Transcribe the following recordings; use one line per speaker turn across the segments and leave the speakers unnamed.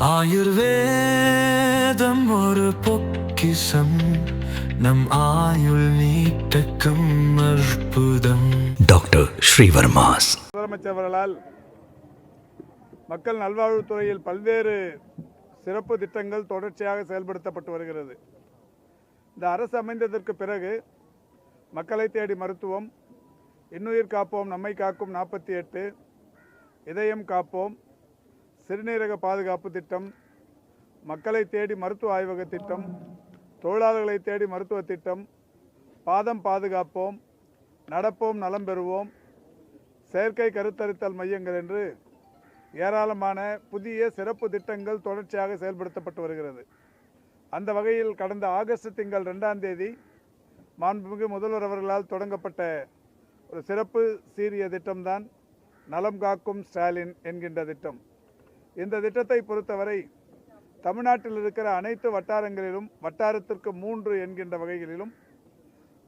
ஆயுர்வேதம் ஒரு பொக்கிஷம் நம் ஆயுள் நீட்டக்கும் அற்புதம். டாக்டர் ஸ்ரீவர்மாஸ்
முதலமைச்சர் அவர்களால் மக்கள் நல்வாழ்வுத்துறையில் பல்வேறு சிறப்பு திட்டங்கள் தொடர்ச்சியாக செயல்படுத்தப்பட்டு வருகிறது. இந்த அரசு அமைந்ததற்கு பிறகு மக்களை தேடி மருத்துவம், இன்னுயிர் காப்போம் நம்மை காக்கும் 48, இதயம் காப்போம், சிறுநீரக பாதுகாப்பு திட்டம், மக்களை தேடி மருத்துவ ஆய்வக திட்டம், தொழிலாளர்களை தேடி மருத்துவ திட்டம், பாதம் பாதுகாப்போம், நடப்போம் நலம் பெறுவோம், செயற்கை கருத்தரித்தல் மையங்கள் என்று ஏராளமான புதிய சிறப்பு திட்டங்கள் தொடர்ச்சியாக செயல்படுத்தப்பட்டு வருகிறது. அந்த வகையில் கடந்த ஆகஸ்ட் திங்கள் 2ஆம் தேதி மாண்புமிகு முதல்வர் அவர்களால் தொடங்கப்பட்ட ஒரு சிறப்பு சீரிய திட்டம்தான் நலம் காக்கும் ஸ்டாலின் என்கின்ற திட்டம். இந்த திட்டத்தை பொறுத்தவரை தமிழ்நாட்டில் இருக்கிற அனைத்து வட்டாரங்களிலும் வட்டாரத்திற்கு 3 என்கின்ற வகைகளிலும்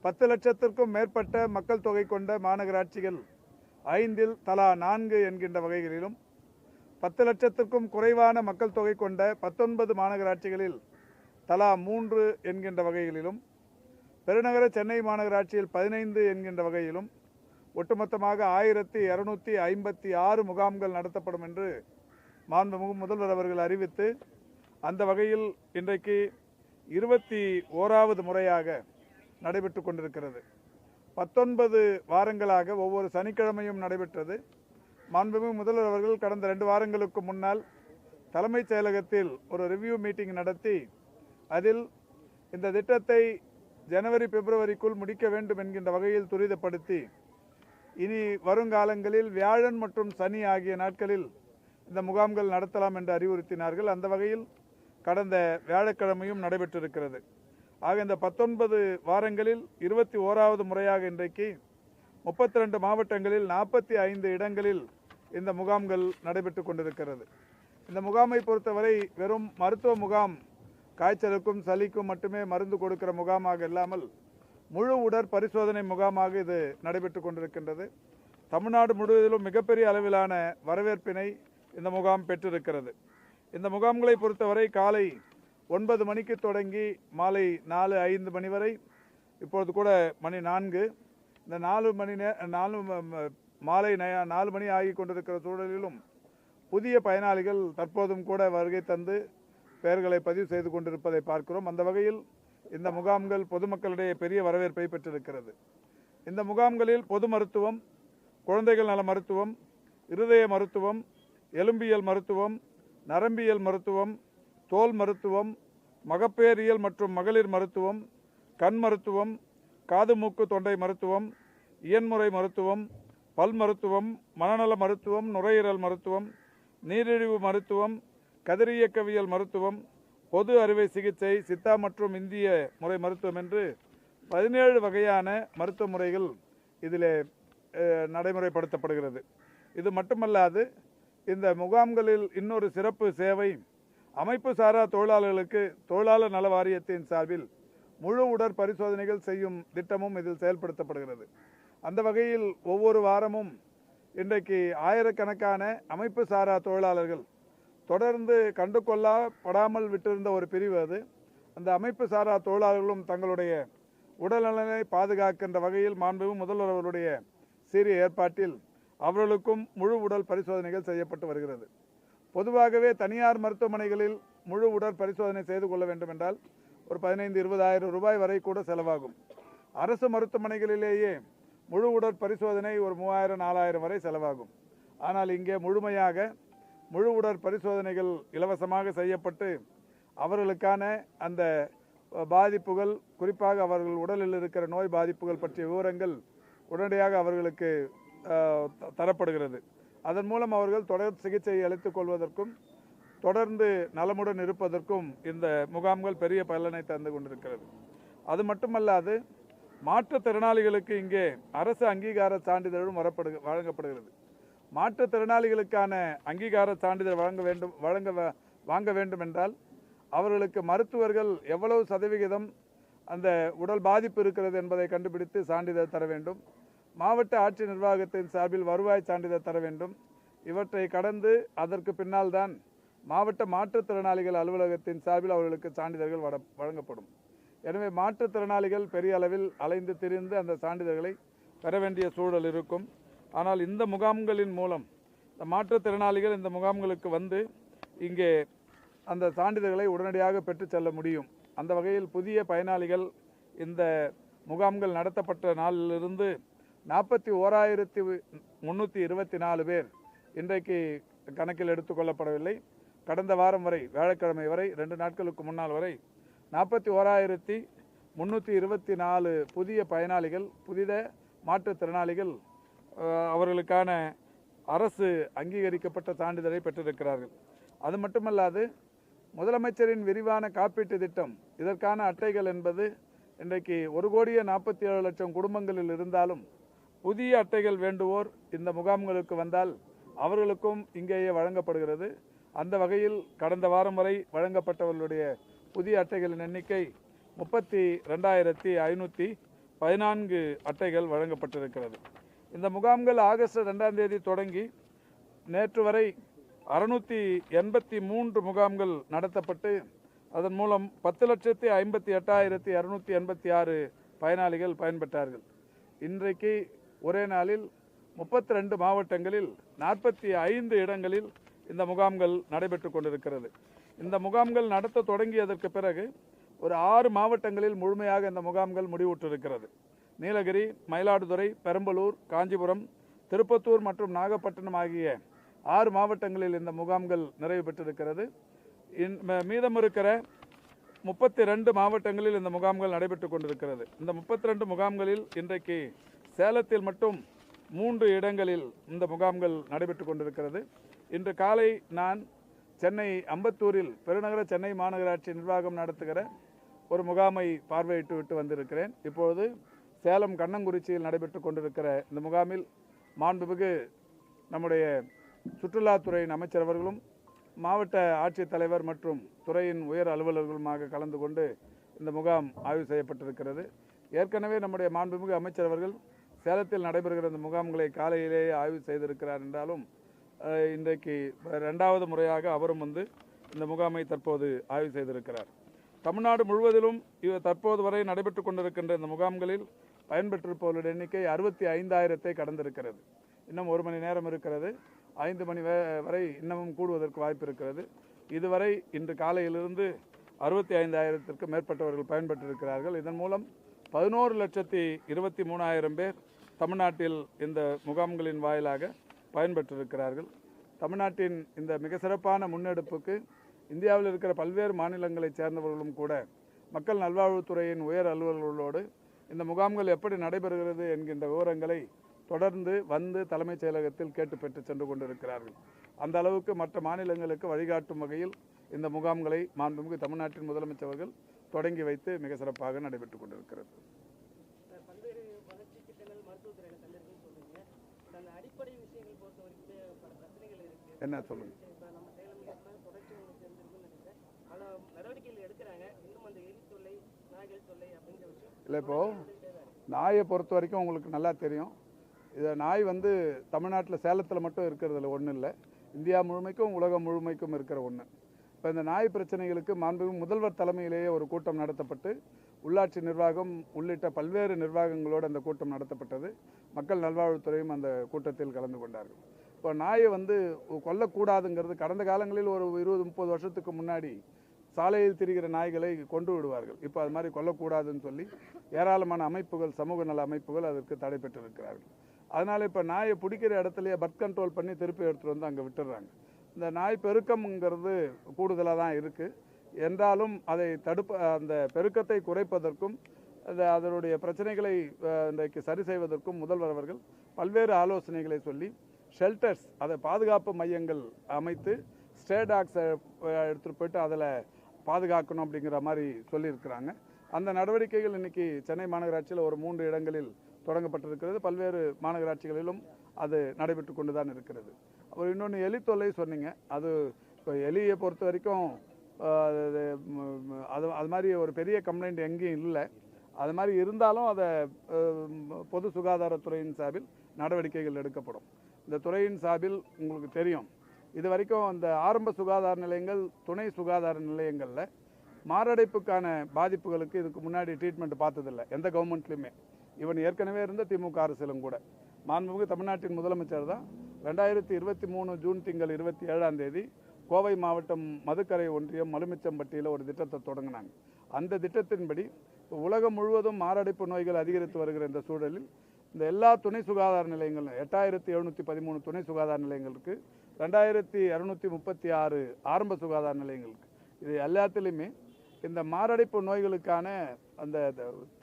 10 லட்சத்திற்கும் மேற்பட்ட மக்கள் தொகை கொண்ட மாநகராட்சிகள் 5இல் தலா 4 என்கின்ற வகைகளிலும் 10 லட்சத்திற்கும் குறைவான மக்கள் தொகை கொண்ட 19 மாநகராட்சிகளில் தலா 3 என்கின்ற வகைகளிலும் பெருநகர சென்னை மாநகராட்சியில் 15 என்கின்ற வகையிலும் ஒட்டுமொத்தமாக 1256 முகாம்கள் நடத்தப்படும் என்று மாண்புமிகு முதல்வர் அவர்கள் அறிவித்து அந்த வகையில் இன்றைக்கு 21வது முறையாக நடைபெற்று கொண்டிருக்கிறது. 19 வாரங்களாக ஒவ்வொரு சனிக்கிழமையும் நடைபெற்றது. மாண்புமிகு முதல்வர் அவர்கள் கடந்த 2 வாரங்களுக்கு முன்னால் தலைமைச் செயலகத்தில் ஒரு ரிவ்யூ மீட்டிங் நடத்தி அதில் இந்த திட்டத்தை ஜனவரி பிப்ரவரிக்குள் முடிக்க வேண்டும் என்கின்ற வகையில் துரிதப்படுத்தி இனி வருங்காலங்களில் வியாழன் மற்றும் சனி ஆகிய நாட்களில் இந்த முகாம்கள் நடத்தலாம் என்று அறிவுறுத்தினார்கள். அந்த வகையில் கடந்த வியாழக்கிழமையும் நடைபெற்றிருக்கிறது. ஆக இந்த 19 வாரங்களில் 21வது முறையாக இன்றைக்கு 32 மாவட்டங்களில் 45 இடங்களில் இந்த முகாம்கள் நடைபெற்று கொண்டிருக்கிறது. இந்த முகாமை பொறுத்தவரை வெறும் மருத்துவ முகாம், காய்ச்சலுக்கும் சளிக்கும் மட்டுமே மருந்து கொடுக்கிற முகாமாக இல்லாமல் முழு உடற் பரிசோதனை முகாமாக இது நடைபெற்று கொண்டிருக்கின்றது. தமிழ்நாடு முழுவதிலும் மிகப்பெரிய அளவிலான வரவேற்பினை இந்த முகாம் பெற்றிருக்கிறது. இந்த முகாம்களை பொறுத்தவரை காலை 9 மணிக்கு தொடங்கி மாலை 4-5 மணி வரை, இப்பொழுது கூட மணி 4, இந்த 4 மாலை 4 மணி ஆகி கொண்டிருக்கிற சூழலிலும் புதிய பயனாளிகள் தற்போதும் கூட வருகை தந்து பெயர்களை பதிவு செய்து கொண்டிருப்பதை பார்க்கிறோம். அந்த வகையில் இந்த முகாம்கள் பொதுமக்களிடையே பெரிய வரவேற்பை பெற்றிருக்கிறது. இந்த முகாம்களில் பொது மருத்துவம், குழந்தைகள் நல மருத்துவம், இருதய மருத்துவம், எலும்பியல் மருத்துவம், நரம்பியல் மருத்துவம், தோல் மருத்துவம், மகப்பேறியல் மற்றும் மகளிர் மருத்துவம், கண் மருத்துவம், காது மூக்கு தொண்டை மருத்துவம், இயன்முறை மருத்துவம், பல் மருத்துவம், மனநல மருத்துவம், நுரையீரல் மருத்துவம், நீரிழிவு மருத்துவம், கதிரியக்கவியல் மருத்துவம், பொது அறுவை சிகிச்சை, சித்தா மற்றும் இந்திய முறை மருத்துவம் என்று 17 வகையான மருத்துவ முறைகள் இதில் நடைமுறைப்படுத்தப்படுகிறது. இது மட்டுமல்லாது இந்த முகாம்களில் இன்னொரு சிறப்பு சேவை, அமைப்பு சாரா தொழிலாளர்களுக்கு தொழிலாளர் நல வாரியத்தின் சார்பில் முழு உடற் பரிசோதனைகள் செய்யும் திட்டமும் இதில் செயல்படுத்தப்படுகிறது. அந்த வகையில் ஒவ்வொரு வாரமும் இன்றைக்கு ஆயிரக்கணக்கான அமைப்பு சாரா தொழிலாளர்கள் தொடர்ந்து கண்டு கொள்ளப்படாமல் விட்டிருந்த ஒரு பிரிவு அது. அந்த அமைப்பு சாரா தொழிலாளர்களும் தங்களுடைய உடல்நலனை பாதுகாக்கின்ற வகையில் மாண்புமிகு முதல்வர் அவருடைய சீரிய ஏற்பாட்டில் அவர்களுக்கும் முழு உடல் பரிசோதனைகள் செய்யப்பட்டு வருகிறது. பொதுவாகவே தனியார் மருத்துவமனைகளில் முழு உடல் பரிசோதனை செய்து கொள்ள வேண்டும் என்றால் ஒரு 15-20 ரூபாய் வரை கூட செலவாகும். அரசு மருத்துவமனைகளிலேயே முழு உடல் பரிசோதனை ஒரு 3000-4000 வரை செலவாகும். ஆனால் இங்கே முழுமையாக முழு உடற் பரிசோதனைகள் இலவசமாக செய்யப்பட்டு அவர்களுக்கான அந்த பாதிப்புகள், குறிப்பாக அவர்கள் உடலில் இருக்கிற நோய் பாதிப்புகள் பற்றிய விவரங்கள் உடனடியாக அவர்களுக்கு தரப்படுகிறது. அதன் மூலம் அவர்கள் தொடர் சிகிச்சையை அளித்துக் கொள்வதற்கும் தொடர்ந்து நலமுடன் இருப்பதற்கும் இந்த முகாம்கள் பெரிய பலனை தந்து கொண்டிருக்கிறது. அது மட்டுமல்லாது மாற்றுத்திறனாளிகளுக்கு இங்கே அரசு அங்கீகார சான்றிதழும் வழங்கப்படுகிறது. மாற்றுத்திறனாளிகளுக்கான அங்கீகார சான்றிதழ் வாங்க வேண்டும் என்றால் அவர்களுக்கு மருத்துவர்கள் எவ்வளவு சதவிகிதம் அந்த உடல் பாதிப்பு இருக்கிறது என்பதை கண்டுபிடித்து சான்றிதழ் தர வேண்டும். மாவட்ட ஆட்சி நிர்வாகத்தின் சார்பில் வருவாய் சான்றிதழ் தர வேண்டும். இவற்றை கடந்து அதற்கு பின்னால் தான் மாவட்ட மாற்றுத்திறனாளிகள் அலுவலகத்தின் சார்பில் அவர்களுக்கு சான்றிதழ்கள் வழங்கப்படும். எனவே மாற்றுத்திறனாளிகள் பெரிய அளவில் அலைந்து திரிந்து அந்த சான்றிதழ்களை பெற வேண்டிய சூழல் இருக்கும். ஆனால் இந்த முகாம்களின் மூலம் இந்த மாற்றுத்திறனாளிகள் இந்த முகாம்களுக்கு வந்து இங்கே அந்த சான்றிதழ்களை உடனடியாக பெற்று செல்ல முடியும். அந்த வகையில் புதிய பயனாளிகள் இந்த முகாம்கள் நடத்தப்பட்ட நாளிலிருந்து 41,324 பேர் இன்றைக்கு கணக்கில் எடுத்துக்கொள்ளப்படவில்லை. கடந்த வாரம் வரை, வியாழக்கிழமை வரை, 2 நாட்களுக்கு முன்னால் வரை 41,324 புதிய பயனாளிகள், புதித மாற்றுத்திறனாளிகள் அவர்களுக்கான அரசு அங்கீகரிக்கப்பட்ட சான்றிதழை பெற்றிருக்கிறார்கள். அது மட்டுமல்லாது முதலமைச்சரின் விரிவான காப்பீட்டு திட்டம், இதற்கான அட்டைகள் என்பது இன்றைக்கு 1,47,00,000 குடும்பங்களில் இருந்தாலும் புதிய அட்டைகள் வேண்டுவோர் இந்த முகாம்களுக்கு வந்தால் அவர்களுக்கும் இங்கேயே வழங்கப்படுகிறது. அந்த வகையில் கடந்த வாரம் வரை வழங்கப்பட்டவர்களுடைய புதிய அட்டைகளின் எண்ணிக்கை 32,514 அட்டைகள் வழங்கப்பட்டிருக்கிறது. இந்த முகாம்கள் ஆகஸ்ட் 2ஆம் தேதி தொடங்கி நேற்று வரை 683 முகாம்கள் நடத்தப்பட்டு அதன் மூலம் 10,58,286 பயனாளிகள் பயன்பெற்றார்கள். இன்றைக்கு ஒரே நாளில் 32 மாவட்டங்களில் 45 இடங்களில் இந்த முகாம்கள் நடைபெற்று கொண்டிருக்கிறது. இந்த முகாம்கள் நடத்த தொடங்கியதற்கு பிறகு ஒரு 6 மாவட்டங்களில் முழுமையாக இந்த முகாம்கள் முடிவுற்றிருக்கிறது. நீலகிரி, மயிலாடுதுறை, பெரம்பலூர், காஞ்சிபுரம், திருப்பத்தூர் மற்றும் நாகப்பட்டினம் ஆகிய 6 மாவட்டங்களில் இந்த முகாம்கள் நிறைவு பெற்றிருக்கிறது. மீதம் இருக்கிற 32 மாவட்டங்களில் இந்த முகாம்கள் நடைபெற்று கொண்டிருக்கிறது. இந்த 32 முகாம்களில் இன்றைக்கு சேலத்தில் மட்டும் 3 இடங்களில் இந்த முகாம்கள் நடைபெற்று கொண்டிருக்கிறது. இன்று காலை நான் சென்னை அம்பத்தூரில் பெருநகர சென்னை மாநகராட்சி நிர்வாகம் நடத்துகிற ஒரு முகாமை பார்வையிட்டு விட்டு வந்திருக்கிறேன். இப்பொழுது சேலம் கண்ணங்குறிச்சியில் நடைபெற்று கொண்டிருக்கிற இந்த முகாமில் மாண்புமிகு நம்முடைய சுற்றுலாத்துறையின் அமைச்சர் அவர்களும் மாவட்ட ஆட்சித்தலைவர் மற்றும் துறையின் உயர் அலுவலர்களுமாக கலந்து கொண்டு இந்த முகாம் ஆய்வு செய்யப்பட்டிருக்கிறது. ஏற்கனவே நம்முடைய மாண்புமிகு அமைச்சர் அவர்கள் சேலத்தில் நடைபெறுகிற இந்த முகாம்களை காலையிலேயே ஆய்வு செய்திருக்கிறார் என்றாலும் இன்றைக்கு 2வது முறையாக அவரும் வந்து இந்த முகாமை தற்போது ஆய்வு செய்திருக்கிறார். தமிழ்நாடு முழுவதிலும் தற்போது வரை நடைபெற்று கொண்டிருக்கின்ற இந்த முகாம்களில் பயன்பெற்றிருப்பவர்களுடைய எண்ணிக்கை 65,000 கடந்திருக்கிறது. இன்னும் 1 மணி நேரம் இருக்கிறது. 5 மணி வரை இன்னமும் கூடுவதற்கு வாய்ப்பு இருக்கிறது. இதுவரை இன்று காலையிலிருந்து 65,000க்கு மேற்பட்டவர்கள் பயன்பெற்றிருக்கிறார்கள். இதன் மூலம் 11,23,000 பேர் தமிழ்நாட்டில் இந்த முகாம்களின் வாயிலாக பயன்பெற்றிருக்கிறார்கள். தமிழ்நாட்டின் இந்த மிக சிறப்பான முன்னெடுப்புக்கு இந்தியாவில் இருக்கிற பல்வேறு மாநிலங்களைச் சேர்ந்தவர்களும் கூட மக்கள் நல்வாழ்வுத்துறையின் உயர் அலுவலர்களோடு இந்த முகாம்கள் எப்படி நடைபெறுகிறது என்கின்ற விவரங்களை தொடர்ந்து வந்து தலைமைச் செயலகத்தில் கேட்டு பெற்று சென்று கொண்டிருக்கிறார்கள். அந்த அளவுக்கு மற்ற மாநிலங்களுக்கு வழிகாட்டும் வகையில் இந்த முகாம்களை மாண்புமிகு தமிழ்நாட்டின் முதலமைச்சர் அவர்கள் தொடங்கி வைத்து மிக சிறப்பாக நடைபெற்றுக் கொண்டிருக்கிறது. என்ன சொல்லுங்க? இல்லை, இப்போது நாயை பொறுத்த வரைக்கும் உங்களுக்கு நல்லா தெரியும். இதை நாய் வந்து தமிழ்நாட்டில் சேலத்தில் மட்டும் இருக்கிறதுல ஒன்றும் இல்லை, இந்தியா முழுமைக்கும் உலகம் முழுமைக்கும் இருக்கிற ஒன்று. இப்போ இந்த நாய் பிரச்சனைகளுக்கு மாண்புமிகு முதல்வர் தலைமையிலேயே ஒரு கூட்டம் நடத்தப்பட்டு உள்ளாட்சி நிர்வாகம் உள்ளிட்ட பல்வேறு நிர்வாகங்களோடு அந்த கூட்டம் நடத்தப்பட்டது. மக்கள் நல்வாழ்வுத்துறையும் அந்த கூட்டத்தில் கலந்து கொண்டார்கள். இப்போ நாயை வந்து கொல்லக்கூடாதுங்கிறது கடந்த காலங்களில் ஒரு 20-30 வருஷத்துக்கு முன்னாடி சாலையில் திரிகிற நாய்களை கொண்டு விடுவார்கள். இப்போ அது மாதிரி கொல்லக்கூடாதுன்னு சொல்லி ஏராளமான அமைப்புகள், சமூக நல அமைப்புகள் அதற்கு தடை பெற்றிருக்கிறார்கள். அதனால் இப்போ நாயை பிடிக்கிற இடத்துலையே பர்த் கண்ட்ரோல் பண்ணி திருப்பி எடுத்துகிட்டு வந்து அங்கே விட்டுடுறாங்க. இந்த நாய் பெருக்கம்ங்கிறது கூடுதலாக தான் இருக்குது. என்றாலும் அதை அந்த பெருக்கத்தை குறைப்பதற்கும் அதனுடைய பிரச்சனைகளை இன்றைக்கு சரி செய்வதற்கும் முதல்வர் அவர்கள் பல்வேறு ஆலோசனைகளை சொல்லி ஷெல்டர்ஸ், அதை பாதுகாப்பு மையங்கள் அமைத்து ஸ்டே டாக்ஸை எடுத்துகிட்டு போய்ட்டு அதில் பாதுகாக்கணும் அப்படிங்கிற மாதிரி சொல்லியிருக்கிறாங்க. அந்த நடவடிக்கைகள் இன்றைக்கி சென்னை மாநகராட்சியில் ஒரு 3 இடங்களில் தொடங்கப்பட்டிருக்கிறது. பல்வேறு மாநகராட்சிகளிலும் அது நடைபெற்று கொண்டு தான் இருக்கிறது. அப்புறம் இன்னொன்று எலி தொல்லை சொன்னீங்க. அது இப்போ எலியை பொறுத்த வரைக்கும் அது மாதிரி ஒரு பெரிய கம்ப்ளைண்ட் எங்கேயும் இல்லை. அது மாதிரி இருந்தாலும் அதை பொது சுகாதாரத்துறையின் சார்பில் நடவடிக்கைகள் எடுக்கப்படும். இந்த துறையின் சார்பில் உங்களுக்கு தெரியும், இது வரைக்கும் அந்த ஆரம்ப சுகாதார நிலையங்கள், துணை சுகாதார நிலையங்களில் மாரடைப்புக்கான பாதிப்புகளுக்கு இதுக்கு முன்னாடி ட்ரீட்மெண்ட் பார்த்ததில்லை எந்த கவர்மெண்ட்லையுமே. இவன் ஏற்கனவே இருந்த திமுக அரசிலும் கூட. மாண்புமிகு தமிழ்நாட்டின் முதலமைச்சர் தான் 2023 ஜூன் திங்கள் 27ஆம் தேதி கோவை மாவட்டம் மதுக்கரை ஒன்றியம் மலுமிச்சம்பட்டியில் ஒரு திட்டத்தை தொடங்கினாங்க. அந்த திட்டத்தின்படி உலகம் முழுவதும் மாரடைப்பு நோய்கள் அதிகரித்து வருகிற இந்த சூழலில் இந்த எல்லா துணை சுகாதார நிலையங்களும் 8713 துணை சுகாதார நிலையங்களுக்கு, 2236 ஆரம்ப சுகாதார நிலையங்களுக்கு, இது எல்லாத்துலேயுமே இந்த மாரடைப்பு நோய்களுக்கான அந்த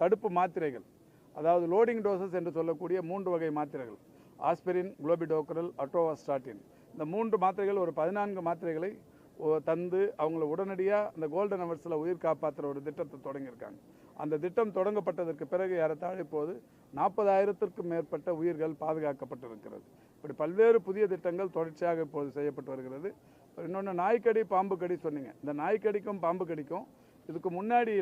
தடுப்பு மாத்திரைகள், அதாவது லோடிங் டோசஸ் என்று சொல்லக்கூடிய 3 வகை மாத்திரைகள், ஆஸ்பிரின், குளோபிடோக்ரல், அட்டோவாஸ்டாட்டின், இந்த 3 மாத்திரைகள் ஒரு 14 மாத்திரைகளை தந்து அவங்கள உடனடியாக அந்த கோல்டன் ஹவர்ஸில் உயிர் காப்பாற்றுற ஒரு திட்டத்தை தொடங்கியிருக்காங்க. அந்த திட்டம் தொடங்கப்பட்டதற்கு பிறகு ஏறத்தாழ இப்போது 40,000த்திற்கும் மேற்பட்ட உயிர்கள் பாதுகாக்கப்பட்டிருக்கிறது. இப்படி பல்வேறு புதிய திட்டங்கள் தொடர்ச்சியாக இப்போது செய்யப்பட்டு வருகிறது. இன்னொன்று நாய்க்கடி, பாம்பு கடி சொன்னீங்க. இந்த நாய்க்கடிக்கும் பாம்பு கடிக்கும் இதுக்கு முன்னாடி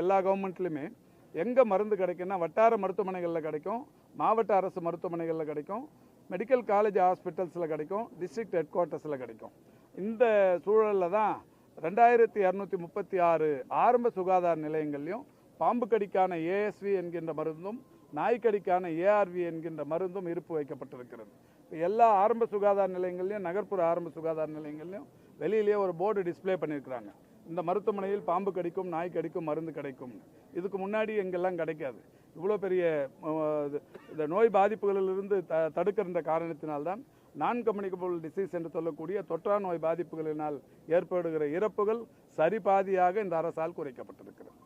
எல்லா கவர்மெண்ட்லையுமே எங்கே மருந்து கிடைக்குன்னா வட்டார மருத்துவமனைகளில் கிடைக்கும், மாவட்ட அரசு மருத்துவமனைகளில் கிடைக்கும், மெடிக்கல் காலேஜ் ஹாஸ்பிட்டல்ஸில் கிடைக்கும், டிஸ்ட்ரிக்ட் ஹெட் குவார்ட்டர்ஸில் கிடைக்கும். இந்த சூழலில் தான் 2236 ஆரம்ப சுகாதார நிலையங்கள்லையும் பாம்பு கடிக்கான ஏஎஸ்வி என்கின்ற மருந்தும் நாய்க்கடிக்கான ஏஆர்வி என்கின்ற மருந்தும் இருப்பு வைக்கப்பட்டிருக்கிறது. எல்லா ஆரம்ப சுகாதார நிலையங்கள்லையும், நகர்ப்புற ஆரம்ப சுகாதார நிலையங்கள்லையும் வெளியிலேயே ஒரு போர்டு டிஸ்பிளே பண்ணியிருக்கிறாங்க. இந்த மருத்துவமனையில் பாம்பு கடிக்கும், நாய் கடிக்கும் மருந்து கிடைக்கும். இதுக்கு முன்னாடி எங்கெல்லாம் கிடைக்காது. இவ்வளோ பெரிய இந்த நோய் பாதிப்புகளிலிருந்து தடுக்கின்ற காரணத்தினால்தான் நான் கம்யூனிகபிள் டிசீஸ் என்று சொல்லக்கூடிய தொற்றா நோய் பாதிப்புகளினால் ஏற்படுகிற இறப்புகள் சரிபாதியாக இந்த அரசால் குறைக்கப்பட்டிருக்கிறது.